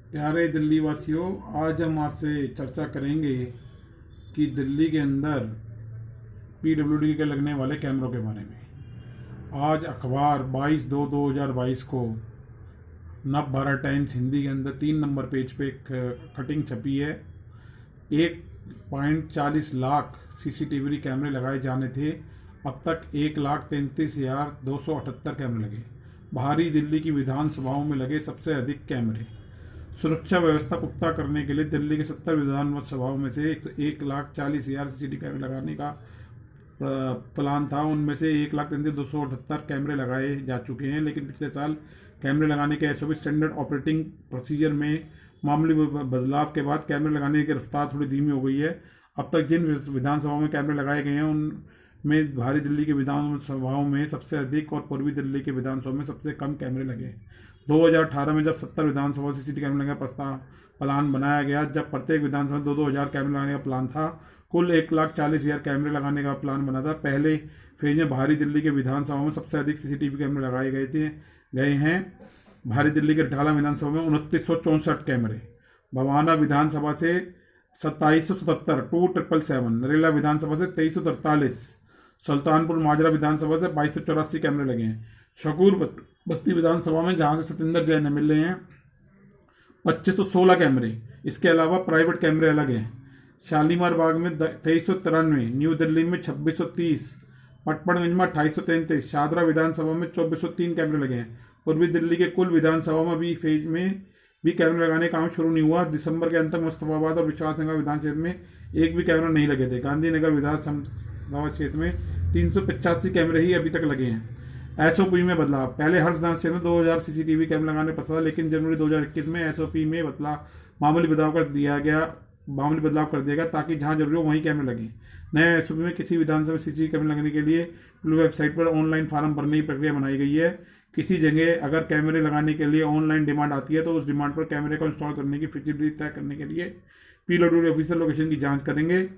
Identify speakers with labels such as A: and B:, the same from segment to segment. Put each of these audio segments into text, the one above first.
A: प्यारे दिल्ली वासियों, आज हम आपसे चर्चा करेंगे कि दिल्ली के अंदर पीडब्ल्यूडी के लगने वाले कैमरों के बारे में। आज अखबार 22/2/2022 को नव भारत टाइम्स हिंदी के अंदर 3 नंबर पेज पे एक कटिंग छपी है। 1.40 लाख सीसीटीवी कैमरे लगाए जाने थे। अब तक 1,33,278 कैमरे लगे। बाहरी दिल्ली की विधानसभाओं में लगे सबसे अधिक कैमरे। सुरक्षा व्यवस्था पुख्ता करने के लिए दिल्ली के 70 विधानसभाओं में से 1,40,000 सीसीटीवी कैमरे लगाने का प्लान था। उनमें से 1,33,278 कैमरे लगाए जा चुके हैं, लेकिन पिछले साल कैमरे लगाने के एसओपी स्टैंडर्ड ऑपरेटिंग प्रोसीजर में मामूली बदलाव के बाद कैमरे लगाने की रफ्तार थोड़ी धीमी हो गई है। अब तक जिन विधानसभाओं में कैमरे लगाए गए हैं उनमें बाहरी दिल्ली के विधानसभाओं में सबसे अधिक और पूर्वी दिल्ली के विधानसभाओं में सबसे कम कैमरे लगे। 2018 में जब 70 विधानसभाओं से सीसीटीवी कैमरे लगाने का प्लान बनाया गया, जब प्रत्येक विधानसभा में 2-2 हज़ार कैमरे लगाने का प्लान था, कुल 1,40,000 कैमरे लगाने का प्लान बना था। पहले फेज में बाहरी दिल्ली के विधानसभाओं में सबसे अधिक सीसीटीवी कैमरे लगाए गए हैं। बाहरी दिल्ली के रिठाला विधानसभा में 2964 कैमरे, भवाना विधानसभा से 2777, 2777, नरेला विधानसभा से 2343, सुल्तानपुर माजरा विधानसभा से 2284 कैमरे लगे हैं। शकूर बस्ती विधानसभा में, जहां से सतेंद्र जैन मिल रहे हैं, 2516 कैमरे। इसके अलावा प्राइवेट कैमरे अलग हैं। शालीमार बाग में 2393, न्यू दिल्ली में 2630, पटपड़गंज में 2833, शादरा विधानसभा में 2403 कैमरे लगे हैं। पूर्वी दिल्ली के कुल विधानसभा में भी फेज में भी कैमरे लगाने का काम शुरू नहीं हुआ। दिसंबर के अंत तक मुस्तफाबाद और विश्वासनगर विधान क्षेत्र में एक भी कैमरा नहीं लगे थे। गांधीनगर विधानसभा क्षेत्र में 385 कैमरे ही अभी तक लगे हैं। एसओपी में बदलाव। पहले हर विधान क्षेत्र में 2000 सीसीटीवी कैमरे लगाने पड़ता था, लेकिन जनवरी 2021 में एसओपी में मामूली बदलाव कर दिया गया ताकि जहां जरूरी हो वहीं कैमरे लगे। नए एसओपी में किसी विधानसभा में सीसीटीवी कैमरे लगने के लिए वेबसाइट पर ऑनलाइन फॉर्म भरने की प्रक्रिया बनाई गई है। किसी जगह अगर कैमरे लगाने के लिए ऑनलाइन डिमांड आती है तो उस डिमांड पर कैमरे को इंस्टॉल करने की फिजिबिलिटी तय करने के लिए पीडब्ल्यूडी ऑफिसर लोकेशन की जांच करेंगे।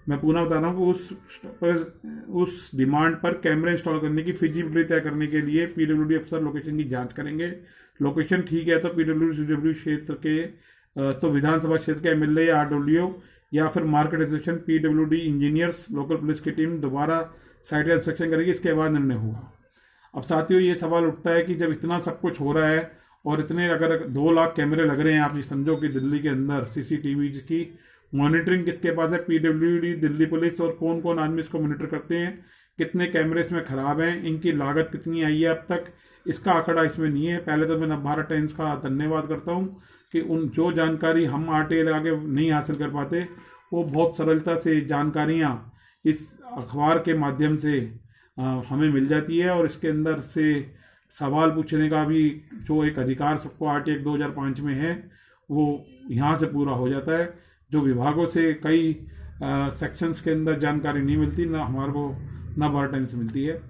A: मैं पुनः बता रहा हूँ कि उस डिमांड पर कैमरे इंस्टॉल करने की फिजिबिलिटी तय करने के लिए पीडब्ल्यूडी अफसर लोकेशन की जांच करेंगे। लोकेशन ठीक है तो पीडब्ल्यूडी क्षेत्र के तो विधानसभा क्षेत्र के एमएलए या आरडब्ल्यू या फिर market association PWD engineers local police की टीम दोबारा साइट का इंस्पेक्शन करेगी। इसके बाद निर्णय होगा। अब साथियों, ये सवाल उठता है कि जब इतना सब कुछ हो रहा है और इतने अगर 2 लाख कैमरे लग रहे हैं, आप ये समझो कि दिल्ली के अंदर सीसीटीवी की मॉनिटरिंग किसके पास है? पीडब्ल्यूडी, दिल्ली पुलिस, और कौन कौन आदमी इसको मॉनिटर करते हैं, कितने कैमरे इसमें खराब हैं, इनकी लागत कितनी आई है अब तक, इसका आंकड़ा इसमें नहीं है। पहले तो मैं नव भारत टाइम्स का धन्यवाद करता हूँ कि उन जो जानकारी हम आरटीआई लगा के नहीं हासिल कर पाते, वो बहुत सरलता से जानकारियाँ इस अखबार के माध्यम से हमें मिल जाती है। और इसके अंदर से सवाल पूछने का भी जो एक अधिकार सबको आरटीआई 2005 में है, वो यहाँ से पूरा हो जाता है। जो विभागों से कई सेक्शंस के अंदर जानकारी नहीं मिलती, ना हमारे को ना भारत टाइम्स से मिलती है।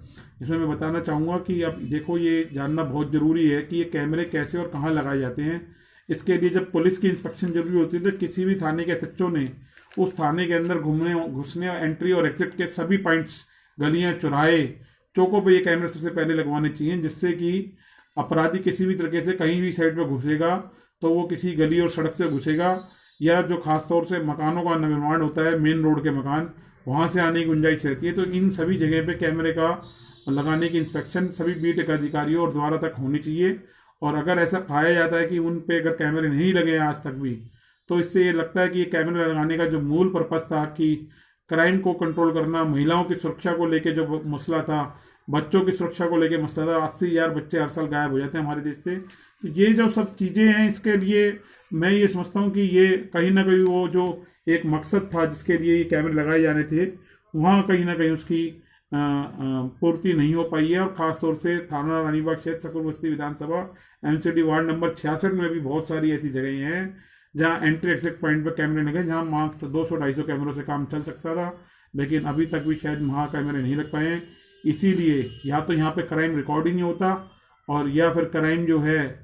A: इसमें मैं बताना चाहूँगा कि अब देखो, ये जानना बहुत ज़रूरी है कि ये कैमरे कैसे और कहाँ लगाए जाते हैं। इसके लिए जब पुलिस की इंस्पेक्शन जरूरी होती है तो किसी भी थाने के एसएचओ ने उस थाने के अंदर घुसने एंट्री और एग्जिट के सभी पॉइंट्स, गलियां, चौराहे, चौकों पे ये कैमरे सबसे पहले लगवाने चाहिए, जिससे कि अपराधी किसी भी तरीके से कहीं भी साइड पे घुसेगा तो वो किसी गली और सड़क से घुसेगा, या जो खासतौर से मकानों का निर्माण होता है, मेन रोड के मकान, वहां से आने की गुंजाइश रहती है। तो इन सभी जगह पे कैमरे का लगाने की इंस्पेक्शन सभी बीट अधिकारियों और द्वारा तक होनी चाहिए। और अगर ऐसा पाया जाता है कि उन पे अगर कैमरे नहीं लगे हैं आज तक भी, तो इससे ये लगता है कि ये कैमरे लगाने का जो मूल पर्पस था कि क्राइम को कंट्रोल करना, महिलाओं की सुरक्षा को लेके जो मसला था, बच्चों की सुरक्षा को लेके मसला था, 80,000 बच्चे हर साल गायब हो जाते हैं हमारे देश से। तो ये जो सब चीज़ें हैं, इसके लिए मैं ये समझता हूँ कि ये कहीं ना कहीं वो जो एक मकसद था जिसके लिए ये कैमरे लगाए जाने थे, वहाँ कहीं ना कहीं उसकी पूर्ति नहीं हो पाई है। और खासतौर से थाना रानीबाग क्षेत्र, शकूर बस्ती विधानसभा, एमसीडी वार्ड नंबर 66 में भी बहुत सारी ऐसी जगह हैं जहां एंट्री एग्जिट पॉइंट पर कैमरे लगे, जहां मात्र 200-250 कैमरों से काम चल सकता था, लेकिन अभी तक भी शायद वहाँ कैमरे नहीं लग पाए हैं। इसीलिए या तो यहाँ पे क्राइम रिकॉर्ड ही नहीं होता, और या फिर क्राइम जो है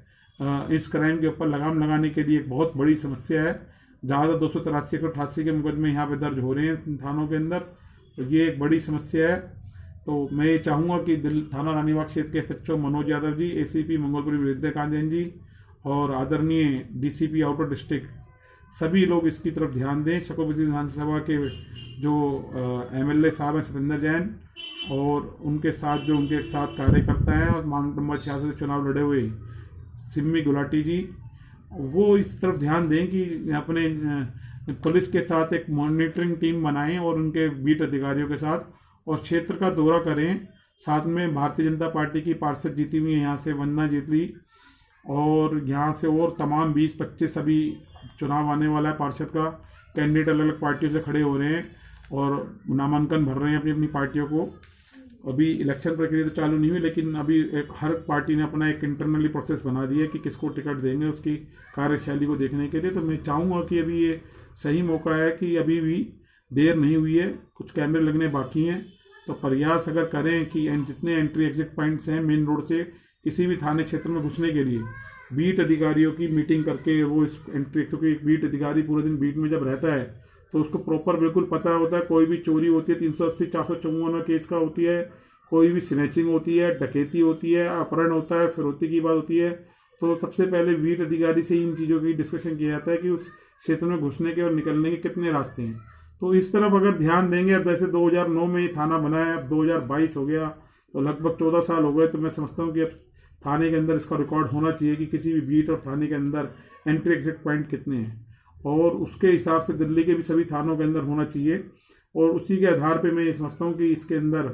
A: इस क्राइम के ऊपर लगाम लगाने के लिए एक बहुत बड़ी समस्या है। ज़्यादा 283-188 के मुकदमे यहाँ पे दर्ज हो रहे हैं थानों के अंदर, तो ये एक बड़ी समस्या है। तो मैं ये चाहूँगा कि थाना रानीबाग क्षेत्र के एसएचओ मनोज यादव जी, एसीपी मंगलपुरी विद्याकांत जैन जी और आदरणीय डीसीपी आउटर डिस्ट्रिक्ट सभी लोग इसकी तरफ ध्यान दें। शकरबस्ती विधानसभा के जो एमएलए साहब हैं सतेंद्र जैन और उनके साथ जो उनके साथ कार्यकर्ता हैं और मामला नंबर 66 से चुनाव लड़े हुए सिम्मी गुलाटी जी, वो इस तरफ ध्यान दें कि अपने पुलिस के साथ एक मॉनिटरिंग टीम बनाएं और उनके बीट अधिकारियों के साथ और क्षेत्र का दौरा करें। साथ में भारतीय जनता पार्टी की पार्षद जीती हुई है यहाँ से वंदना जेटली, और यहाँ से और तमाम 20-25 अभी चुनाव आने वाला है पार्षद का। कैंडिडेट अलग अलग पार्टियों से खड़े हो रहे हैं और नामांकन भर रहे हैं अपनी अपनी पार्टियों को। अभी इलेक्शन प्रक्रिया तो चालू नहीं हुई, लेकिन अभी हर पार्टी ने अपना एक इंटरनली प्रोसेस बना दिया है कि किसको टिकट देंगे, उसकी कार्यशैली को देखने के लिए। तो मैं चाहूँगा कि अभी ये सही मौका है कि अभी भी देर नहीं हुई है, कुछ कैमरे लगने बाकी हैं, तो प्रयास अगर करें कि जितने एंट्री एग्जिट पॉइंट्स हैं मेन रोड से किसी भी थाने क्षेत्र में घुसने के लिए बीट अधिकारियों की मीटिंग करके वो इस एंट्री, क्योंकि एक बीट अधिकारी पूरे दिन बीट में जब रहता है तो उसको प्रॉपर बिल्कुल पता होता है। कोई भी चोरी होती है 380 454 केस का होती है, कोई भी स्नैचिंग होती है, डकैती होती है, अपहरण होता है, फिरौती की बात होती है, तो सबसे पहले बीट अधिकारी से इन चीज़ों की डिस्कशन किया जाता है कि उस क्षेत्र में घुसने के और निकलने के कितने रास्ते हैं। तो इस तरफ अगर ध्यान देंगे, अब जैसे 2009 में ये थाना बना है, अब 2022 हो गया तो लगभग 14 साल हो गए, तो मैं समझता हूँ कि अब थाने के अंदर इसका रिकॉर्ड होना चाहिए कि किसी भी बीट और थाने के अंदर एंट्री एग्जिट पॉइंट कितने हैं, और उसके हिसाब से दिल्ली के भी सभी थानों के अंदर होना चाहिए। और उसी के आधार पे मैं ये समझता हूँ कि इसके अंदर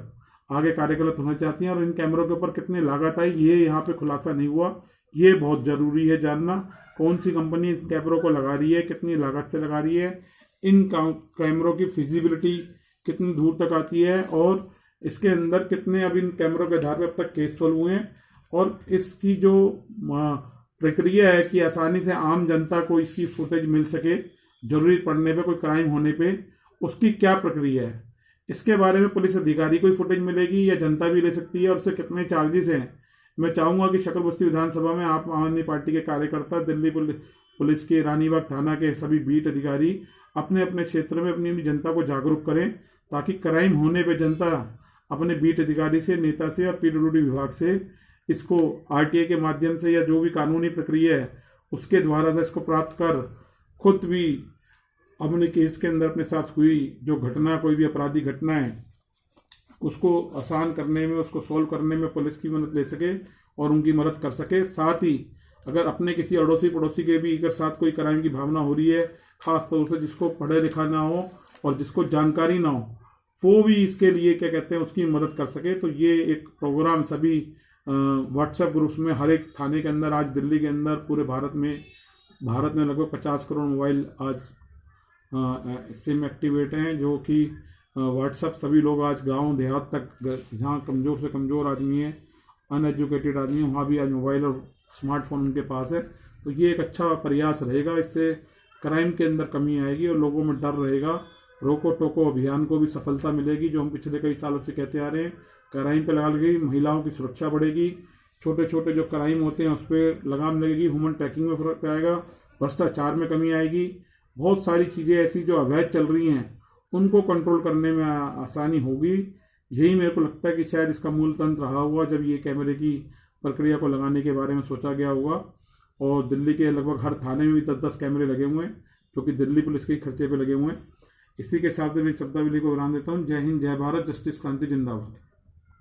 A: आगे कार्यगत होना चाहती हैं। और इन कैमरों के ऊपर कितनी लागत आई ये यहाँ पे खुलासा नहीं हुआ, ये बहुत ज़रूरी है जानना। कौन सी कंपनी इस कैमरों को लगा रही है, कितनी लागत से लगा रही है, इन कैमरों की फिजिबिलिटी कितनी दूर तक आती है, और इसके अंदर कितने अब इन कैमरों के आधार पर अब तक केस सॉल्व हुए हैं, और इसकी जो प्रक्रिया है कि आसानी से आम जनता को इसकी फुटेज मिल सके, जरूरी पड़ने पे, कोई क्राइम होने पे, उसकी क्या प्रक्रिया है, इसके बारे में पुलिस अधिकारी को फुटेज मिलेगी या जनता भी ले सकती है, और उससे कितने चार्जेस हैं। मैं चाहूँगा कि शकरबस्ती विधानसभा में आप आम आदमी पार्टी के कार्यकर्ता, दिल्ली पुलिस के रानीबाग थाना के सभी बीट अधिकारी अपने अपने क्षेत्र में अपनी अपनी जनता को जागरूक करें, ताकि क्राइम होने पर जनता अपने बीट अधिकारी से, नेता से और पीडब्ल्यूडी विभाग से इसको आरटीए के माध्यम से या जो भी कानूनी प्रक्रिया है उसके द्वारा से इसको प्राप्त कर खुद भी अपने केस के अंदर अपने साथ हुई जो घटना, कोई भी आपराधिक घटना है, उसको आसान करने में, उसको सॉल्व करने में पुलिस की मदद ले सके और उनकी मदद कर सके। साथ ही अगर अपने किसी अड़ोसी पड़ोसी के भी अगर साथ कोई क्राइम की भावना हो रही है, खास तौर से जिसको पढ़े लिखा ना हो और जिसको जानकारी ना हो, वो भी इसके लिए क्या कहते हैं उसकी मदद कर सके। तो ये एक प्रोग्राम सभी व्हाट्सएप ग्रुप्स में हर एक थाने के अंदर, आज दिल्ली के अंदर पूरे भारत में लगभग 50 करोड़ मोबाइल आज सिम एक्टिवेट हैं, जो कि व्हाट्सएप सभी लोग आज गांव देहात तक, जहाँ कमज़ोर से कमज़ोर आदमी है, अनएजुकेटेड आदमी है, वहाँ भी आज मोबाइल और स्मार्टफोन उनके पास है। तो ये एक अच्छा प्रयास रहेगा, इससे क्राइम के अंदर कमी आएगी और लोगों में डर रहेगा। रोको टोको अभियान को भी सफलता मिलेगी, जो हम पिछले कई सालों से कहते आ रहे हैं। क्राइम पे लगा लगेगी, महिलाओं की सुरक्षा बढ़ेगी, छोटे छोटे जो क्राइम होते हैं उस पर लगाम लगेगी, ह्यूमन ट्रैकिंग में फर्क आएगा, भ्रष्टाचार में कमी आएगी, बहुत सारी चीज़ें ऐसी जो अवैध चल रही हैं उनको कंट्रोल करने में आसानी होगी। यही मेरे को लगता है कि शायद इसका मूल तंत्र रहा हुआ जब ये कैमरे की प्रक्रिया को लगाने के बारे में सोचा गया होगा। और दिल्ली के लगभग हर थाने में भी 10-10 कैमरे लगे हुए हैं, जो कि दिल्ली पुलिस के खर्चे पे लगे हुए हैं। इसी के साथ मैं शब्दावली को विराम देता हूँ। जय हिंद, जय भारत, जस्टिस क्रांति जिंदाबाद।